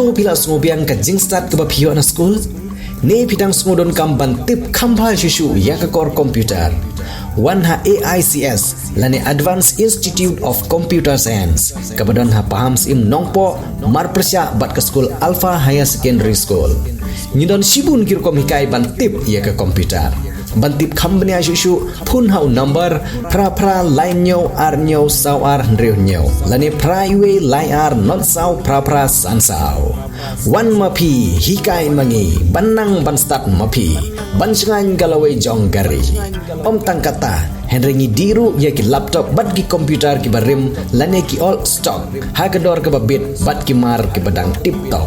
to pila sngobiang ka jingstat ke bapio na school ne pidang sngodon kam ban tip khambal shishu ya ka kor computer wan ha AICS lane Advanced Institute of Computer Science kabadon ha paham sim nongpo mar persya bat ke school Alpha Higher Secondary School nyidon sibun kirkom hikai ban tip ya ka computer bantip company asyusyu pun hau number pra line nyo ar nyo saw ar ndreo nyo lani praiwe line ar not saw pra san saw wan mapi hikai mangi banang ban start mapi ban sengan galawai jong gari om tangkata henrengi diru ya ki laptop bat ki komputer ki barim lani ki all stock hagador ke babit bat ki mar ki badang tip top.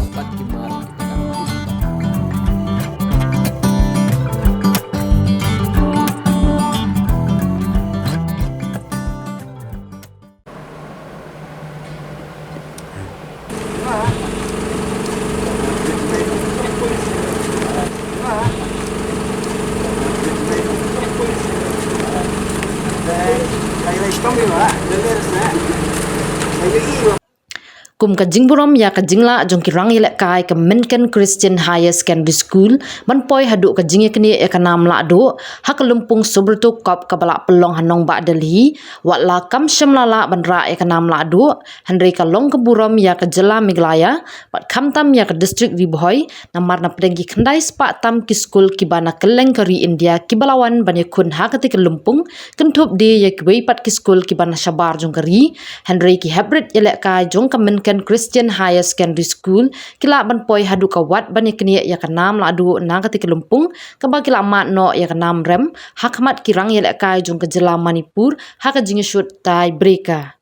Kum ka jingburom ya ka jingla jong kirang yelek kai ka Menken Christian Higher Secondary School ban poi haduk ka jingye kini ya ka nam la do ha ka lumpung sobeltu kop ka balak pelong hanong ba delhi wat la kam shamlala ban ra ya ka nam la do handre ka long ka burom ya ka jela miglaya bat kam tam ya ka district riboy namar na prengi khandai spa tam ki school ki bana keleng kari India ki balawan ban yakun ha ka tik lumpung kentup de ya ki wei pat ki school ki bana shabar jong kari handre ki hybrid yelek kai jong ka Menken Christian Higher Secondary School kila ban poi hadu ka wat ban yakni ya ka nam la adu na ka tik lumpung ka ba kila mat no ya ka nam rem hakmat kirang yelek kai jong ka jela Manipur ha ka jingi shoot tai breaker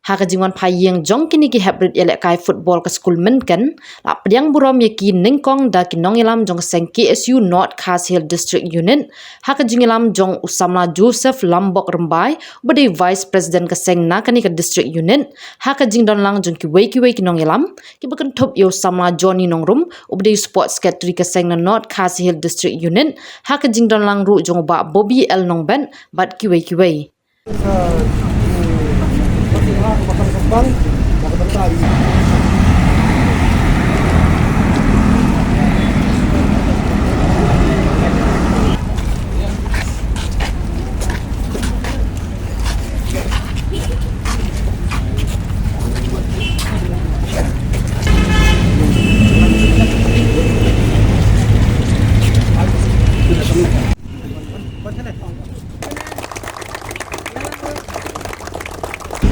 ha ka jingwan phayeng jong kini ki hybrid yelek kai football ka school Menken la pdiang burom yaki ningkong da ki nong yalam jong seng KSU North Khas Hill District Unit ha ka jingilam jong usamla Joseph Lambok Rembai bade vice president ka seng na kani ka district unit ha ka jingdon lang jong ki wei ki nong yalam ki bakan thop yo samla Johnny Nongrum ubade sports secretary ka seng na North Khas Hill District Unit ha ka jingdon lang ru jong ba Bobby L Nongben bat ki wei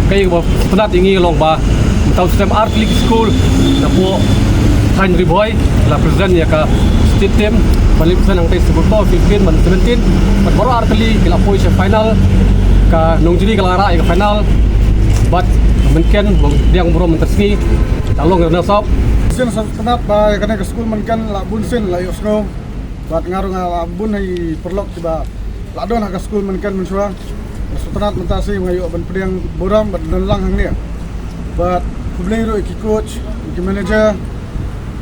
Kaya setelah tinggi long ba tahu sistem art league school na po Train Riboy la present ya ka state team balik pesan ang test football 15 man 17 but baru art league kila po siya final ka nung judi kala ra ya final but Menken diang bro mentersni talong na sop sin setenap ba kana ka school Menken la bun sin la yosno bat ngarung la bun hai perlok tiba la don ka school Menken mensua setenap mentasi ngayo ban pediang boram bat dalang hang dia but publing ro ki coach ki manager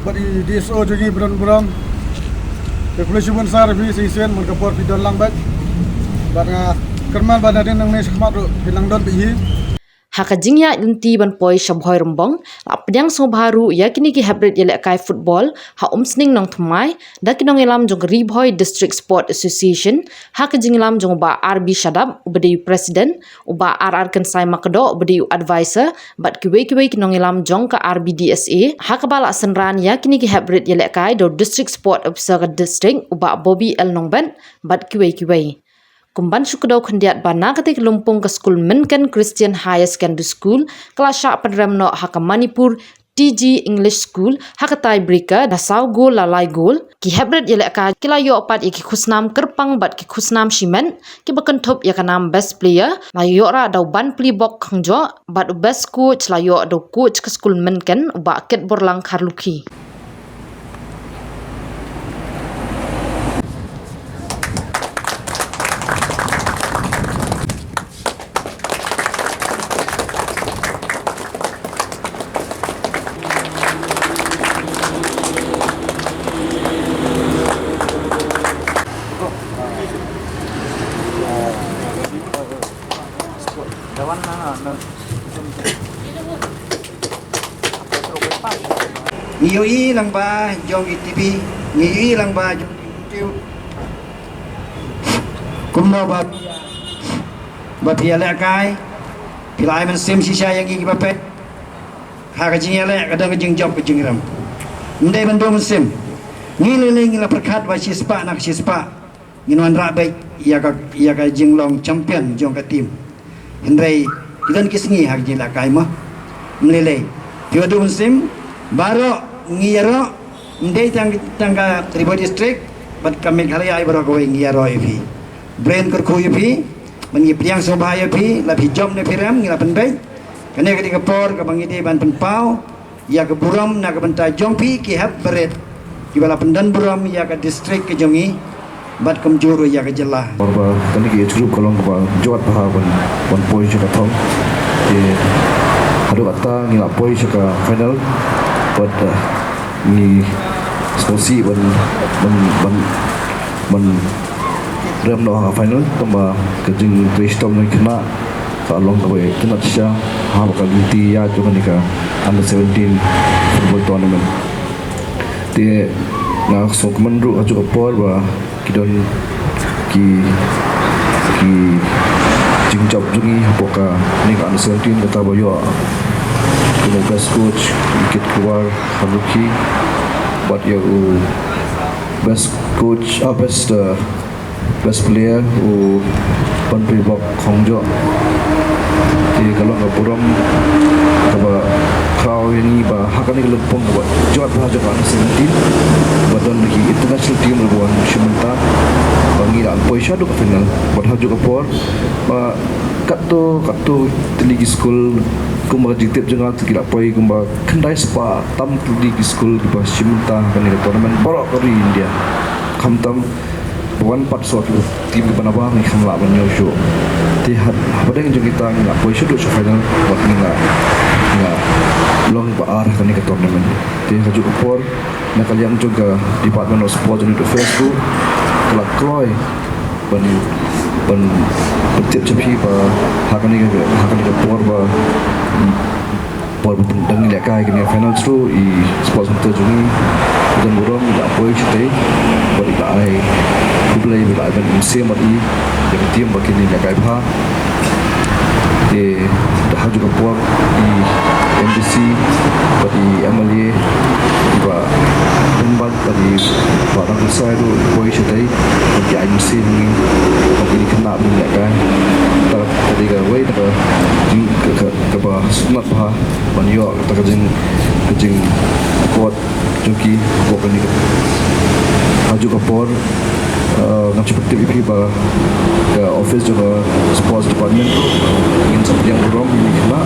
but DSO jogi buram population pun sar bi sisen mun kapor pidon lang bat nga kerman banaden nang nes khmat ro bilang don bi haka jingya inti ban poi shabhoi rumbong la pdyang so baru ya kini ki hybrid yelek kai football ha umsning nong thmai da kinong elam jong Riboy District Sport Association haka jinglam jong ba RB Shadab ubadi president uba RR Kensai Makdo ubadi advisor bat ki wei kinong elam jong ka RBDSA haka bala senran ya kini ki hybrid yelek kai do District Sport Officer ka district uba Bobby L Nongben bat ki wei kumban sukudau khandiat bana katik lumpung ke school Menken Christian Higher Secondary School kelasya penremno haka Manipur TG English School haka tiebreaker da saw goal lalai goal ki hybrid yelek ka kila yo opat ki khusnam kerpang bat ki khusnam shimen ki bakan thop ya kanam best player la yo ra da ban pli bok khangjo bat best coach la yo do coach ke school Menken ba ket borlang kharluki ngiyoi lang ba jong ITV ngiyoi lang ba jong YouTube kumno ba piala kai pilai man sim sisa yang gigi bapet ha ka jing ele kadang ka jing job ka jing ram ndai ban dom sim ngiling la perkat ba sispa nak sispa nginuan rabai ya ka jing long champion jong ka tim ndai kidan kisngi ha jing la kai ma mlele tiwa dom sim baro ngiyaro ndai tangga Tribun District bat kami kali ai baro ko ngiyaro ipi brain kerku ipi mengi priang sobaya pi la pi job ne piram ngila penbai kane ketika por ka bangiti ban penpau ya ke buram na ka benta jompi ki hab beret ki bala pendan buram ya ka district ke jongi bat kamjuru ya ka jela Barba kani ki group kolong ba jawat bah ban poi ka thong ke hadu atta ngila poi ka final but ni skosi ban rem no final tamba kejing tristom ni kena ka long ka we kena sha ha ka liti ya jo ni ka under 17 football tournament te na sok manru aju por ba kidon ki jingjob jungi poka ni ka under 17 kata boyo kuno best coach ikit keluar haluki but ya best coach best player u panpri bok khongjo di kalau ka puram ka ba kau ini ba hakani ka lempong ba jawat ba jo kan 17 badon lagi international team lawan Shimanta bangi dan poisha do ka final bad ha jo ka por ba katto ligi school kumba jitip jengal tikira poi kumba kendai spa tam ligi school ba Shimanta kan ka tournament borok kari India kamtam bukan part suatu tim penabang ni kamla banyo show tihat pada yang kita ngak poi show final buat ngak long ba arah kan ke tournament ti haju por na kalian juga department of sport and Facebook kelak kroy ban tiap cepi ba hakani ke por ba por penting lihat kai kini final tu i sport center jungi dan buram tak poi cuti balik ai play bila ban musim mati yang tim bakini nak kai pha de dah juga puak di MDC bagi MLA ba tempat tadi barang besar tu poi cuti bagi ai musim ni bakini kena minyak kan tadi ke way ke ba sunat pha ban yo ta kejing kuat joki bukan ni aju kapor ngacu pertip ipi ba ke office juga sports department ingin seperti yang burung ini kena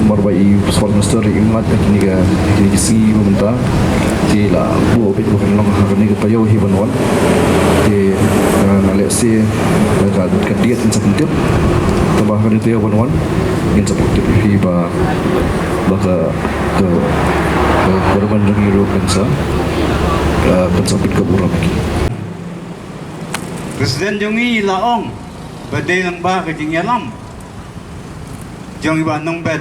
marbai sport master ingat kini ke kisi meminta di la buat bukan long hari ni kita jauh hiburan di Malaysia mereka kediat in seperti tambah hari itu hiburan in seperti ipi ba ke korban jangi ro kansa pensapit ke buruk Presiden jongi laong badai lang ba kajing yalam jongi ba nong bed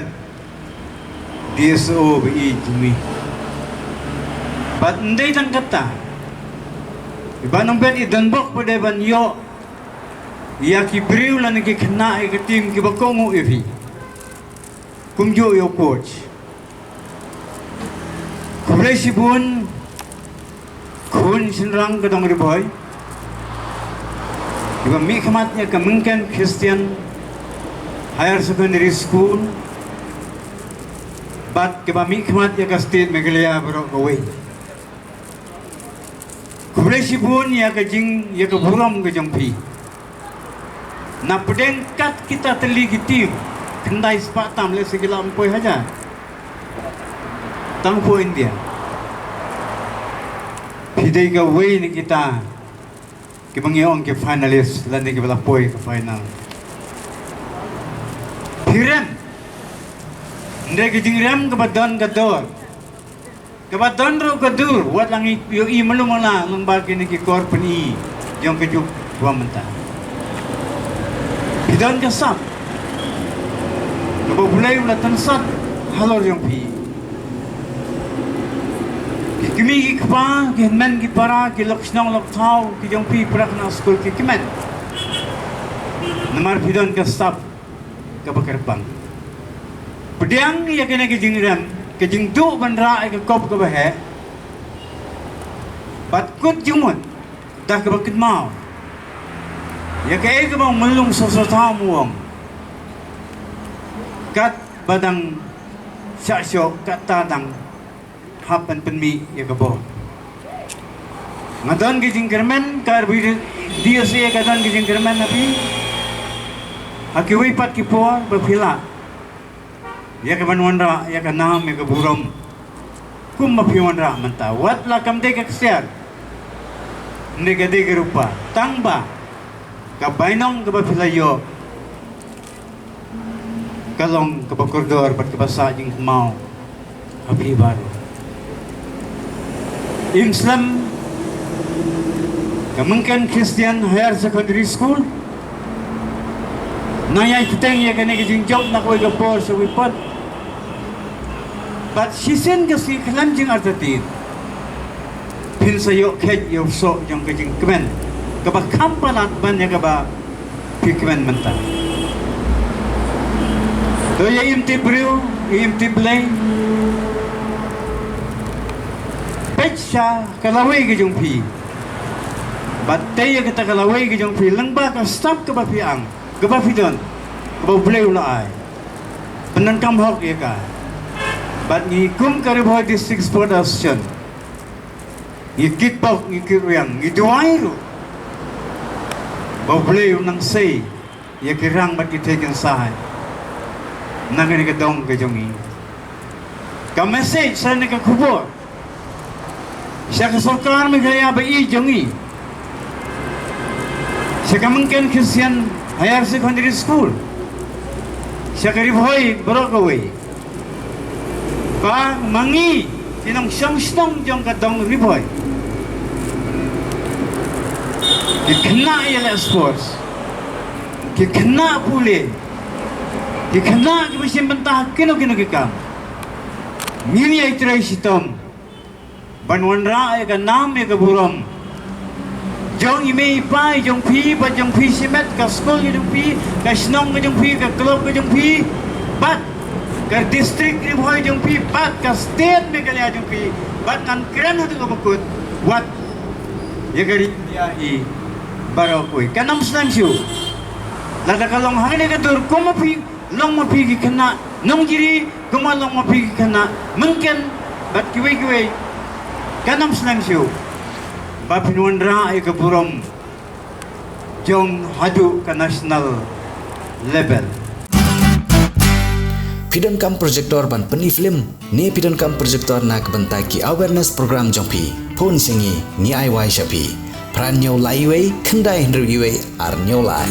DSO bi jongi bat ndai tang kata iba nong bed idan bok badai ban yo ya ki briu lan ki kena ke tim ki bakongu ifi kumjo yo coach kublai sibun kun sinrang kadang riboy iba mi khamatnya ke Mungken Christian Higher Secondary School bat ke mi khamatnya ke State Meghalaya Borok Away kublai sibun ya ke jing ya ke buram ke jangpi na pedeng kat kita teligi tim kendai sepatam le segala ampoi haja tangpo India pidai ka way ni kita ke mangyong ke finalist lan ni ke bala poi ke final Hiram ndai ke jingram ke badan gador ke badan ro gadur wat lang yo i malumala lang bagi ni ke korpani yang ke juk wa menta bidan ka sap ke bulai ulah tansat halor yang pi Kimi ki kpa, ki men ki para, ki loksnong lok thau, ki jong pi prak na school ki kimen. Namar pidon ka stop ka bakarpang. Pediang ya kena ki jingram, ki jingdu ban ra ka kop ka bahe. Bat kut jumut, dah ka bakit mau. Ya ka ka bang mulung sa thau muang. Kat badang syasyo kat tatang hapan penmi ya kabo ngadon ki jingkermen kar dia se kadon ki jingkermen napi hakiwi pat ki po bapila ya ka banwandra ya ka nam ya ka burom kum mapiwandra manta wat la kam de ka ksiar negade ke rupa tangba ka bainong ka bapila yo kalong ka bakordor pat ka basa jing mau api baru Islam Kemenkan Christian Higher Secondary School Naya kiteng ya kena kijingjok nak wai gapor sa wipot But sisen kasi kalanjing artatin Pin sayo khet yo so yung kijing kemen Kaba kampalat ban ya kaba pikmen menta To ya imti briu, imti blay Pecha kalaway ke jong pi Batay kita kalaway ke jong pi Langba ka stop ka ba piang Ka ba pidon Ka ba blay ula ay Penan kam hok ya ka Bat ni kum Kariboy District Sport Association Ni kitpok ni kiruyang Ni duway ro Ba blay nang say Ya kirang bat kitegen sahay Nangani ka dong ka jong i Ka message sa nakakubor Siya kasulkan may kaya ba i-jongi Siya Kemenkan Christian Higher Secondary School Siya Kariboy Brokaway Pa mangi Tinong siyong jong kadong Riboy Kikena yala sports Kikena puli Kikena kibasin bantah kino kikam Mili ay tray sitom Banwanra ay ka nam ay ka burom Jong ime ipay, jong pi, pa jong pi simet, ka school ka jong pi, ka snong ka jong pi, ka club ka jong pi, bat, ka district ni buhay jong pi, bat, ka state may kalya jong pi, bat, kan kren hati ka bakut, wat, ya ka rin niya i baraw ko'y, kanam slang siyo, lada ka long hangin ka dur, kung mapi, long mapigi ka na, nung jiri, kumalong mapigi ka na, mungkin, bat kiwi-kiwi, kanam slang siyo Bapinwandra ay kaburom Jong hadu ka national level Pidon kam projector ban peni film ne pidon kam projector na kebentai ki awareness program jongpi pon singi ni ai wai shapi pran nyau lai wei kendai hendru ar nyau lai